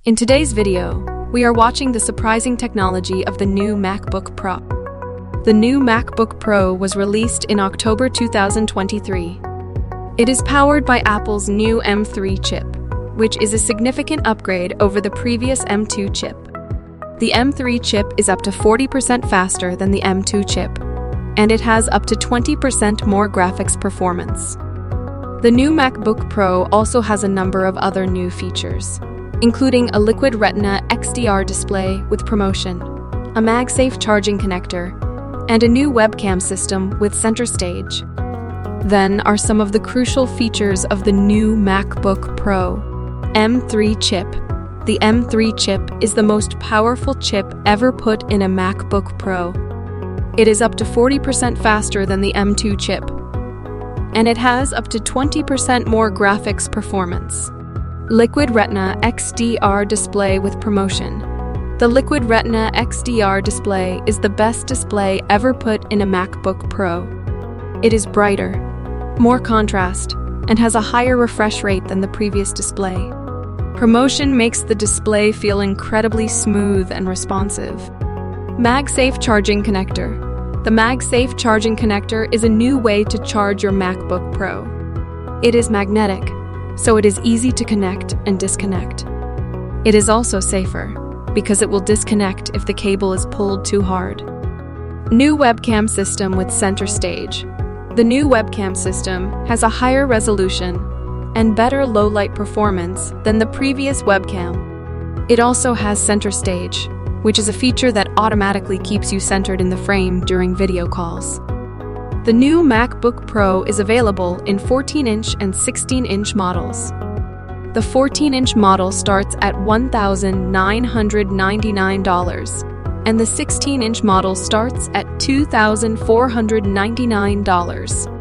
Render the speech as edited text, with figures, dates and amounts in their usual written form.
In today's video, we are watching the surprising technology of the new MacBook Pro. The new MacBook Pro was released in October 2023. It is powered by Apple's new M3 chip, which is a significant upgrade over the previous M2 chip. The M3 chip is up to 40% faster than the M2 chip, and it has up to 20% more graphics performance. The new MacBook Pro also has a number of other new features, including a Liquid Retina XDR display with promotion, a MagSafe charging connector, and a new webcam system with center stage. Then are some of the crucial features of the new MacBook Pro. M3 chip. The M3 chip is the most powerful chip ever put in a MacBook Pro. It is up to 40% faster than the M2 chip, and it has up to 20% more graphics performance. Liquid Retina XDR display with promotion. The Liquid Retina XDR display is the best display ever put in a MacBook Pro. It is brighter, more contrast, and has a higher refresh rate than the previous display. Promotion makes the display feel incredibly smooth and responsive. MagSafe charging connector. The MagSafe charging connector is a new way to charge your MacBook Pro. It is magnetic, so it is easy to connect and disconnect. It is also safer, because it will disconnect if the cable is pulled too hard. New webcam system with center stage. The new webcam system has a higher resolution and better low-light performance than the previous webcam. It also has center stage, which is a feature that automatically keeps you centered in the frame during video calls. The new MacBook Pro is available in 14-inch and 16-inch models. The 14-inch model starts at $1,999, and the 16-inch model starts at $2,499.